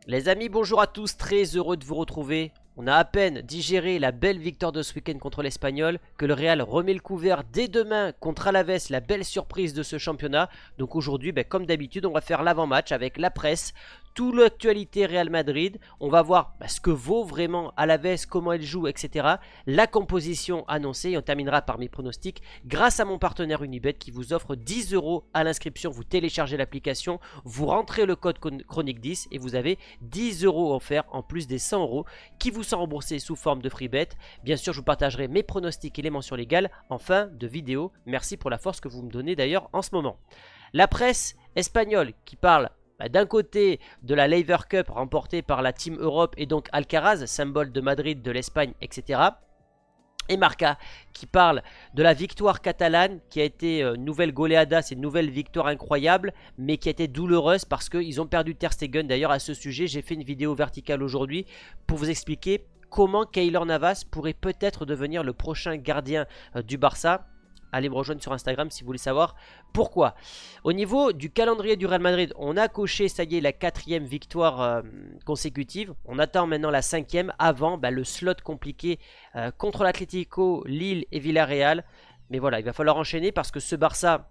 Les amis, bonjour à tous, très heureux de vous retrouver. On a à peine digéré la belle victoire de ce week-end contre l'Espagnol, que le Real remet le couvert dès demain contre Alaves, la belle surprise de ce championnat. Donc aujourd'hui, comme d'habitude, on va faire l'avant-match avec la presse, toute l'actualité Real Madrid. On va voir ce que vaut vraiment Alaves, comment elle joue, etc. La composition annoncée et on terminera par mes pronostics grâce à mon partenaire Unibet qui vous offre 10 € à l'inscription. Vous téléchargez l'application, vous rentrez le code chronique 10 et vous avez 10 € offerts en plus des 100 € qui vous sont remboursés sous forme de free bet. Bien sûr, je vous partagerai mes pronostics et les mentions légales en fin de vidéo. Merci pour la force que vous me donnez d'ailleurs en ce moment. La presse espagnole qui parle d'un côté de la Lever Cup remportée par la Team Europe et donc Alcaraz, symbole de Madrid, de l'Espagne, etc. Et Marca qui parle de la victoire catalane qui a été une nouvelle goleada, c'est une nouvelle victoire incroyable mais qui a été douloureuse parce qu'ils ont perdu Ter Stegen. D'ailleurs à ce sujet j'ai fait une vidéo verticale aujourd'hui pour vous expliquer comment Keylor Navas pourrait peut-être devenir le prochain gardien du Barça. Allez me rejoindre sur Instagram si vous voulez savoir pourquoi. Au niveau du calendrier du Real Madrid, on a coché, ça y est, la 4e victoire consécutive. On attend maintenant la 5e avant le slot compliqué contre l'Atlético, Lille et Villarreal. Mais voilà, il va falloir enchaîner parce que ce Barça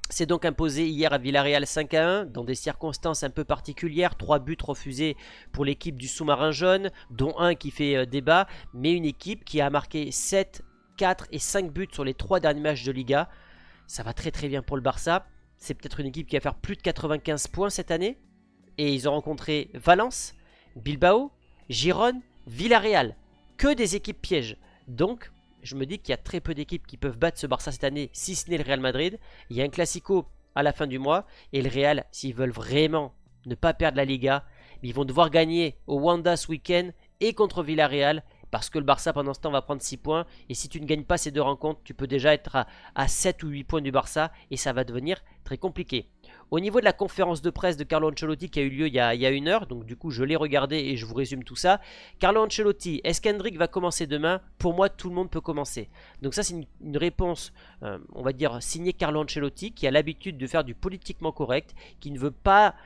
s'est donc imposé hier à Villarreal 5-1 dans des circonstances un peu particulières. 3 buts refusés pour l'équipe du sous-marin jaune, dont un qui fait débat, mais une équipe qui a marqué 7, 4 et 5 buts sur les 3 derniers matchs de Liga. Ça va très très bien pour le Barça. C'est peut-être une équipe qui va faire plus de 95 points cette année. Et ils ont rencontré Valence, Bilbao, Girone, Villarreal. Que des équipes pièges. Donc, je me dis qu'il y a très peu d'équipes qui peuvent battre ce Barça cette année, si ce n'est le Real Madrid. Il y a un Classico à la fin du mois. Et le Real, s'ils veulent vraiment ne pas perdre la Liga, ils vont devoir gagner au Wanda ce week-end et contre Villarreal. Parce que le Barça pendant ce temps va prendre 6 points. Et si tu ne gagnes pas ces 2 rencontres, tu peux déjà être à 7 ou 8 points du Barça. Et ça va devenir très compliqué. Au niveau de la conférence de presse de Carlo Ancelotti qui a eu lieu il y a 1 heure. Donc du coup je l'ai regardé et je vous résume tout ça. Carlo Ancelotti, est-ce qu'Hendrick va commencer demain? Pour moi tout le monde peut commencer. Donc ça c'est une réponse on va dire signée Carlo Ancelotti. Qui a l'habitude de faire du politiquement correct. Qui ne veut pas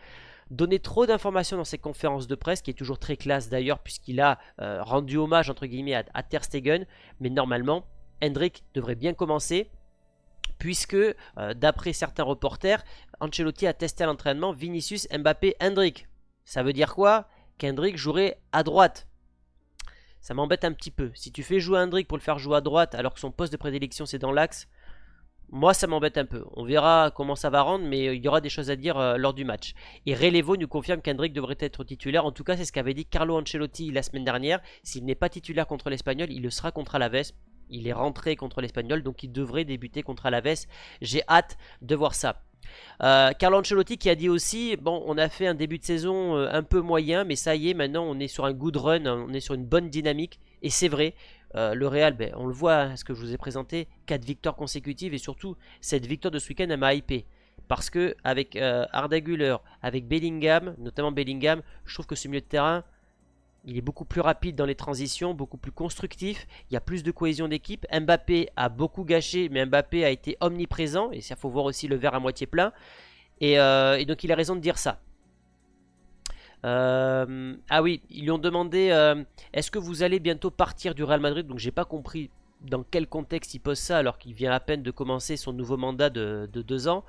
donner trop d'informations dans ses conférences de presse, qui est toujours très classe d'ailleurs, puisqu'il a rendu hommage entre guillemets à Ter Stegen. Mais normalement, Hendrick devrait bien commencer, puisque d'après certains reporters, Ancelotti a testé à l'entraînement Vinicius, Mbappé, Hendrick. Ça veut dire quoi? Qu'Hendrick jouerait à droite. Ça m'embête un petit peu. Si tu fais jouer Hendrick pour le faire jouer à droite, alors que son poste de prédilection c'est dans l'axe, moi ça m'embête un peu. On verra comment ça va rendre, mais il y aura des choses à dire lors du match. Et Relevo nous confirme qu'Hendrick devrait être titulaire. En tout cas c'est ce qu'avait dit Carlo Ancelotti la semaine dernière. S'il n'est pas titulaire contre l'Espagnol, il le sera contre Alaves. Il est rentré contre l'Espagnol, donc il devrait débuter contre Alaves. J'ai hâte de voir ça. Carlo Ancelotti qui a dit aussi, bon on a fait un début de saison un peu moyen, mais ça y est, maintenant on est sur un good run, on est sur une bonne dynamique. Et c'est vrai, le Real, on le voit, ce que je vous ai présenté, 4 victoires consécutives. Et surtout, cette victoire de ce week-end, elle m'a hypé. Parce que avec Arda Güler, avec Bellingham, notamment Bellingham, je trouve que ce milieu de terrain, il est beaucoup plus rapide dans les transitions, beaucoup plus constructif. Il y a plus de cohésion d'équipe. Mbappé a beaucoup gâché, mais Mbappé a été omniprésent. Et ça, faut voir aussi le verre à moitié plein. Et donc, il a raison de dire ça. Ah oui, ils lui ont demandé est-ce que vous allez bientôt partir du Real Madrid? Donc j'ai pas compris dans quel contexte il pose ça alors qu'il vient à peine de commencer son nouveau mandat de 2 ans.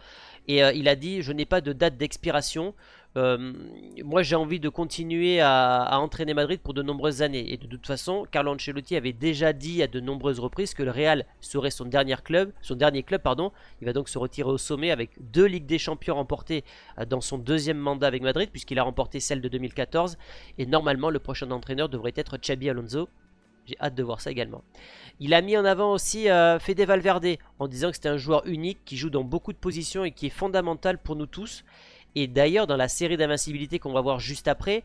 Et il a dit je n'ai pas de date d'expiration. Moi j'ai envie de continuer à entraîner Madrid pour de nombreuses années. Et de toute façon Carlo Ancelotti avait déjà dit à de nombreuses reprises que le Real serait son dernier club. Il va donc se retirer au sommet avec 2 Ligues des Champions remportées dans son 2e mandat avec Madrid, puisqu'il a remporté celle de 2014. Et normalement le prochain entraîneur devrait être Xabi Alonso. J'ai hâte de voir ça également. Il a mis en avant aussi Fede Valverde en disant que c'était un joueur unique qui joue dans beaucoup de positions et qui est fondamental pour nous tous. Et d'ailleurs dans la série d'invincibilité qu'on va voir juste après,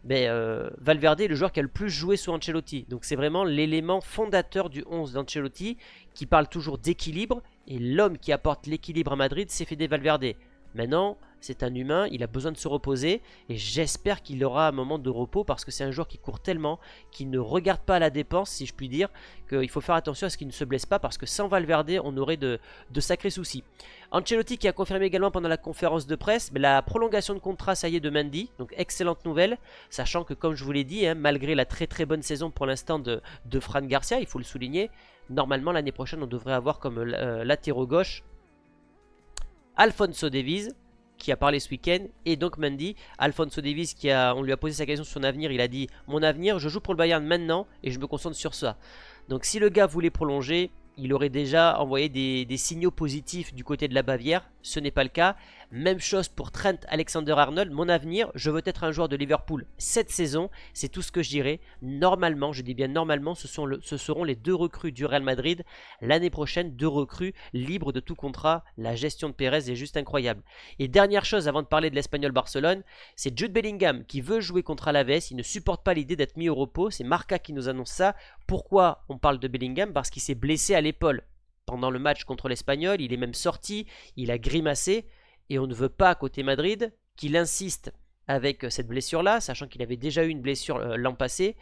Valverde est le joueur qui a le plus joué sous Ancelotti. Donc c'est vraiment l'élément fondateur du 11 d'Ancelotti qui parle toujours d'équilibre. Et l'homme qui apporte l'équilibre à Madrid, c'est Fede Valverde. Maintenant, c'est un humain, il a besoin de se reposer et j'espère qu'il aura un moment de repos parce que c'est un joueur qui court tellement, qui ne regarde pas à la dépense, si je puis dire, qu'il faut faire attention à ce qu'il ne se blesse pas parce que sans Valverde, on aurait de sacrés soucis. Ancelotti qui a confirmé également pendant la conférence de presse la prolongation de contrat, ça y est, de Mendy, donc excellente nouvelle, sachant que comme je vous l'ai dit, malgré la très très bonne saison pour l'instant de Fran Garcia, il faut le souligner, normalement l'année prochaine on devrait avoir comme latéraux gauche Alphonso Davies, qui a parlé ce week-end, et donc Mendy. Alphonso Davies, on lui a posé sa question sur son avenir, il a dit « Mon avenir, je joue pour le Bayern maintenant et je me concentre sur ça ». Donc si le gars voulait prolonger, il aurait déjà envoyé des signaux positifs du côté de la Bavière. Ce n'est pas le cas. Même chose pour Trent Alexander-Arnold. Mon avenir, je veux être un joueur de Liverpool cette saison. C'est tout ce que je dirais. Normalement, je dis bien normalement, ce seront les 2 recrues du Real Madrid. L'année prochaine, 2 recrues libres de tout contrat. La gestion de Pérez est juste incroyable. Et dernière chose avant de parler de l'Espagnol Barcelone, c'est Jude Bellingham qui veut jouer contre Alaves. Il ne supporte pas l'idée d'être mis au repos. C'est Marca qui nous annonce ça. Pourquoi on parle de Bellingham? Parce qu'il s'est blessé à l'épaule pendant le match contre l'Espagnol. Il est même sorti, il a grimacé. Et on ne veut pas, côté Madrid, qu'il insiste avec cette blessure-là, sachant qu'il avait déjà eu une blessure l'an passé.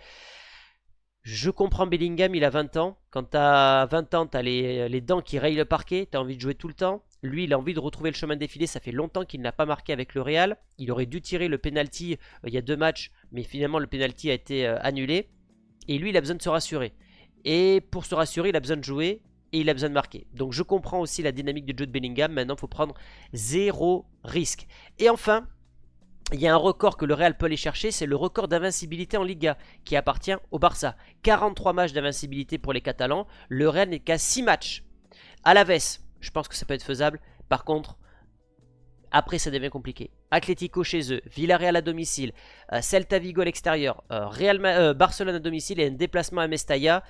Je comprends Bellingham, il a 20 ans. Quand tu as 20 ans, tu as les dents qui rayent le parquet, tu as envie de jouer tout le temps. Lui, il a envie de retrouver le chemin défilé, ça fait longtemps qu'il n'a pas marqué avec le Real. Il aurait dû tirer le penalty il y a 2 matchs, mais finalement le penalty a été annulé. Et lui, il a besoin de se rassurer. Et pour se rassurer, il a besoin de jouer. Et il a besoin de marquer. Donc je comprends aussi la dynamique de Jude Bellingham. Maintenant, il faut prendre 0 risque. Et enfin, il y a un record que le Real peut aller chercher. C'est le record d'invincibilité en Liga qui appartient au Barça. 43 matchs d'invincibilité pour les Catalans. Le Real n'est qu'à 6 matchs. Alaves, je pense que ça peut être faisable. Par contre, après ça devient compliqué. Atlético chez eux, Villarreal à domicile, Celta Vigo à l'extérieur, Barcelone à domicile et un déplacement à Mestalla.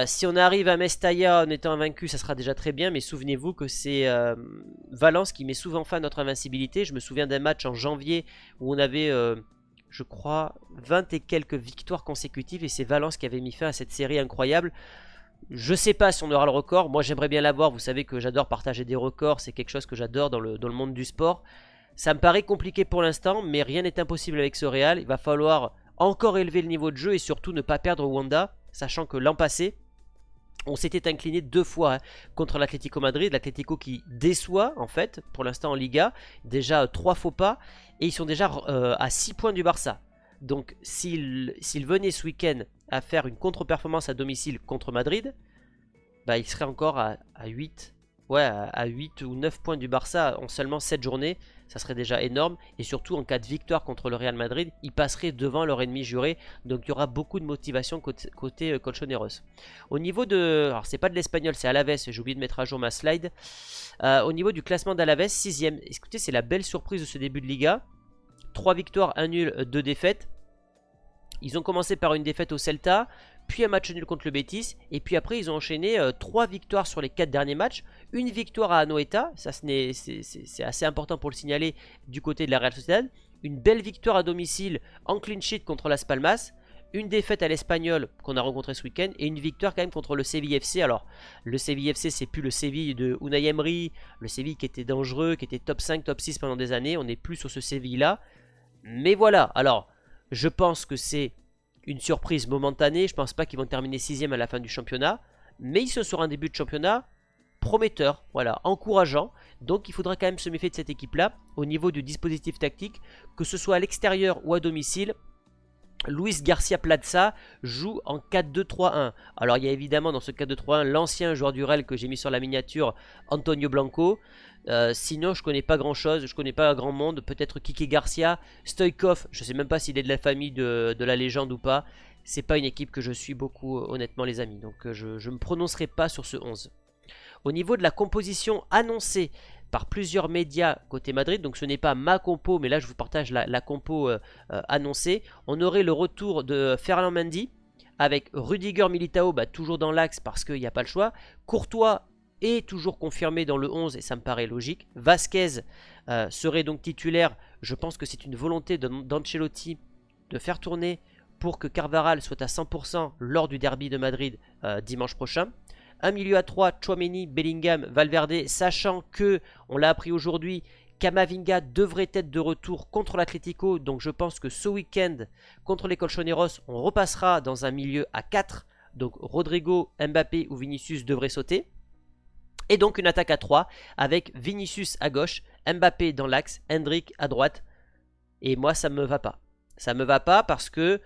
Si on arrive à Mestalla en étant invaincu, ça sera déjà très bien, mais souvenez-vous que c'est Valence qui met souvent fin à notre invincibilité. Je me souviens d'un match en janvier où on avait, je crois, 20 et quelques victoires consécutives, et c'est Valence qui avait mis fin à cette série incroyable. Je sais pas si on aura le record, moi j'aimerais bien l'avoir, vous savez que j'adore partager des records, c'est quelque chose que j'adore dans le monde du sport. Ça me paraît compliqué pour l'instant, mais rien n'est impossible avec ce Real. Il va falloir encore élever le niveau de jeu et surtout ne pas perdre Wanda. Sachant que l'an passé, on s'était incliné 2 fois contre l'Atlético Madrid. L'Atlético qui déçoit en fait pour l'instant en Liga. Déjà 3 faux pas et ils sont déjà à 6 points du Barça. Donc s'ils venaient ce week-end à faire une contre-performance à domicile contre Madrid, bah, ils seraient encore à 8. Ouais, à 8 ou 9 points du Barça en seulement 7 journées. Ça serait déjà énorme. Et surtout en cas de victoire contre le Real Madrid, ils passeraient devant leur ennemi juré. Donc il y aura beaucoup de motivation côté Colchoneros. Au niveau de... Alors c'est pas de l'Espagnol, c'est Alaves. J'ai oublié de mettre à jour ma slide. Au niveau du classement d'Alaves, 6ème. Écoutez, c'est la belle surprise de ce début de Liga. 3 victoires, 1 nul, 2 défaites. Ils ont commencé par une défaite au Celta, puis un match nul contre le Betis, et puis après ils ont enchaîné 3 victoires sur les 4 derniers matchs, une victoire à Anoeta, ça c'est assez important pour le signaler du côté de la Real Sociedad, une belle victoire à domicile en clean sheet contre Las Palmas, une défaite à l'Espagnol qu'on a rencontré ce week-end, et une victoire quand même contre le Séville FC. Alors le Séville FC c'est plus le Séville de Unai Emery, le Séville qui était dangereux, qui était top 5, top 6 pendant des années, on n'est plus sur ce Séville là, mais voilà. Alors je pense que c'est une surprise momentanée. Je pense pas qu'ils vont terminer 6ème à la fin du championnat. Mais ils sont sur un début de championnat prometteur, voilà, encourageant. Donc il faudra quand même se méfier de cette équipe-là au niveau du dispositif tactique. Que ce soit à l'extérieur ou à domicile, Luis Garcia Plaza joue en 4-2-3-1. Alors il y a évidemment dans ce 4-2-3-1 l'ancien joueur du Real que j'ai mis sur la miniature, Antonio Blanco. Sinon je connais pas grand chose, je connais pas grand monde. Peut-être Kike Garcia, Stoïkov, je sais même pas s'il est de la famille de la légende ou pas. C'est pas une équipe que je suis beaucoup honnêtement les amis. Donc je ne me prononcerai pas sur ce 11. Au niveau de la composition annoncée par plusieurs médias côté Madrid, donc ce n'est pas ma compo, mais là je vous partage la compo annoncée. On aurait le retour de Ferland Mendy avec Rudiger Militao, toujours dans l'axe parce qu'il n'y a pas le choix. Courtois est toujours confirmé dans le 11 et ça me paraît logique. Vasquez serait donc titulaire. Je pense que c'est une volonté d'Ancelotti de faire tourner pour que Carvajal soit à 100% lors du derby de Madrid dimanche prochain. un milieu à 3, Tchouaméni, Bellingham, Valverde, sachant que, on l'a appris aujourd'hui, Camavinga devrait être de retour contre l'Atlético, donc je pense que ce week-end, contre les Colchoneros, on repassera dans un milieu à 4, donc Rodrigo, Mbappé ou Vinicius devraient sauter. Et donc une attaque à 3 avec Vinicius à gauche, Mbappé dans l'axe, Hendrick à droite. Et moi ça me va pas. Ça me va pas parce que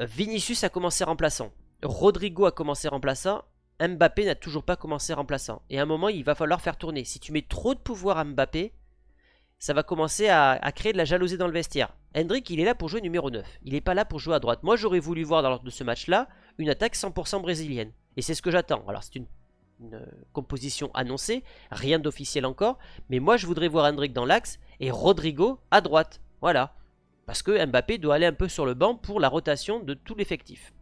Vinicius a commencé remplaçant, Rodrigo a commencé remplaçant, Mbappé n'a toujours pas commencé remplaçant. Et à un moment il va falloir faire tourner. Si tu mets trop de pouvoir à Mbappé, ça va commencer à créer de la jalousie dans le vestiaire. Hendrick il est là pour jouer numéro 9. Il n'est pas là pour jouer à droite. Moi j'aurais voulu voir lors de ce match là une attaque 100% brésilienne. Et c'est ce que j'attends. Alors c'est une composition annoncée, rien d'officiel encore, mais moi je voudrais voir Hendrick dans l'axe et Rodrigo à droite, voilà, parce que Mbappé doit aller un peu sur le banc pour la rotation de tout l'effectif.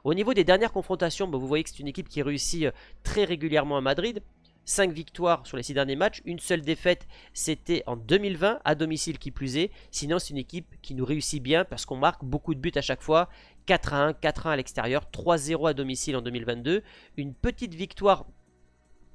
Au niveau des dernières confrontations, vous voyez que c'est une équipe qui réussit très régulièrement à Madrid, 5 victoires sur les 6 derniers matchs, une seule défaite c'était en 2020 à domicile qui plus est, sinon c'est une équipe qui nous réussit bien parce qu'on marque beaucoup de buts à chaque fois, 4-1, 4-1 à l'extérieur, 3-0 à domicile en 2022, une petite victoire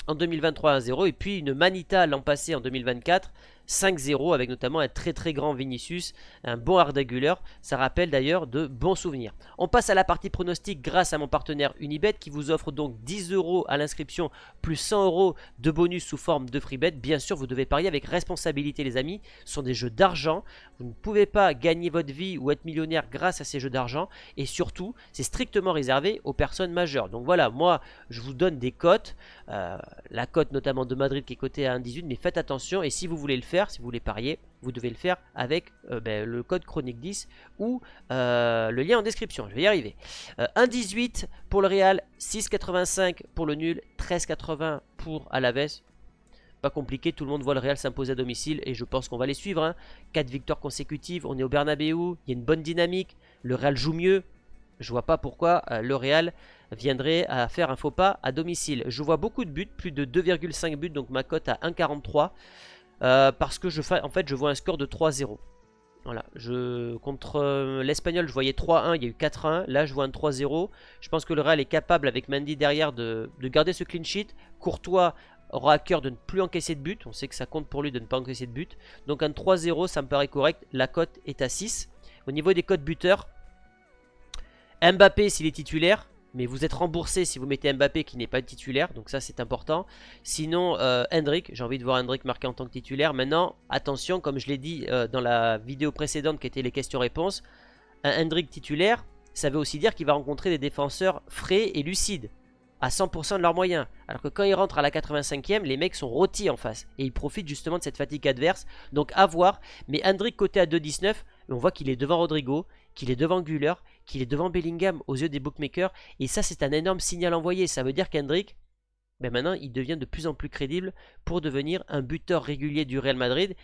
en 2023 1-0 et puis une Manita l'an passé en 2024 5-0 avec notamment un très très grand Vinicius, un bon Arda Güler, ça rappelle d'ailleurs de bons souvenirs. On passe à la partie pronostic grâce à mon partenaire Unibet qui vous offre donc 10 € à l'inscription plus 100 € de bonus sous forme de free bet. Bien sûr vous devez parier avec responsabilité les amis, ce sont des jeux d'argent, vous ne pouvez pas gagner votre vie ou être millionnaire grâce à ces jeux d'argent et surtout c'est strictement réservé aux personnes majeures. Donc voilà, moi je vous donne des cotes, la cote notamment de Madrid qui est cotée à 1,18 mais faites attention et si vous voulez le faire, si vous voulez parier, vous devez le faire avec le code chronique 10 ou le lien en description, je vais y arriver. 1,18 pour le Real, 6,85 pour le nul, 13,80 pour Alaves. Pas compliqué, tout le monde voit le Real s'imposer à domicile et je pense qu'on va les suivre. Hein. 4 victoires consécutives, on est au Bernabeu, il y a une bonne dynamique, le Real joue mieux. Je vois pas pourquoi le Real viendrait à faire un faux pas à domicile. Je vois beaucoup de buts, plus de 2,5 buts, donc ma cote à 1,43. Parce que en fait je vois un score de 3-0. Voilà, contre l'Espagnol je voyais 3-1, il y a eu 4-1, là je vois un 3-0. Je pense que le Real est capable avec Mendy derrière de garder ce clean sheet. Courtois aura à cœur de ne plus encaisser de but, on sait que ça compte pour lui de ne pas encaisser de but. Donc un 3-0 ça me paraît correct, la cote est à 6. Au niveau des cotes buteurs, Mbappé s'il est titulaire, mais vous êtes remboursé si vous mettez Mbappé qui n'est pas titulaire, donc ça c'est important. Sinon Hendrick, j'ai envie de voir Hendrick marqué en tant que titulaire. Maintenant attention, comme je l'ai dit dans la vidéo précédente qui était les questions-réponses, un Hendrick titulaire ça veut aussi dire qu'il va rencontrer des défenseurs frais et lucides à 100% de leurs moyens, alors que quand il rentre à la 85e les mecs sont rôtis en face et ils profitent justement de cette fatigue adverse, donc à voir. Mais Hendrick côté à 2,19, on voit qu'il est devant Rodrigo, qu'il est devant Güler, qu'il est devant Bellingham aux yeux des bookmakers, et ça c'est un énorme signal envoyé. Ça veut dire qu'Hendrick, maintenant il devient de plus en plus crédible pour devenir un buteur régulier du Real Madrid,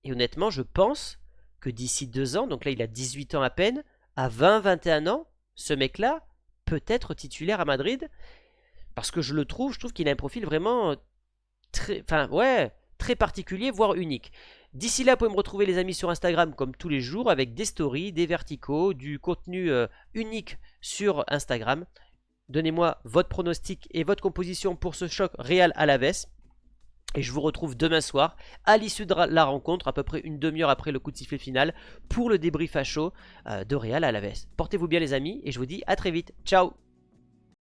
et honnêtement je pense que d'ici 2 ans, donc là il a 18 ans à peine, à 20-21 ans, ce mec là peut être titulaire à Madrid, parce que je trouve qu'il a un profil vraiment très particulier, voire unique. D'ici là, vous pouvez me retrouver les amis sur Instagram comme tous les jours avec des stories, des verticaux, du contenu unique sur Instagram. Donnez-moi votre pronostic et votre composition pour ce choc Real Alaves. Et je vous retrouve demain soir à l'issue de la rencontre, à peu près une demi-heure après le coup de sifflet final, pour le débrief à chaud de Real Alaves. Portez-vous bien les amis et je vous dis à très vite. Ciao!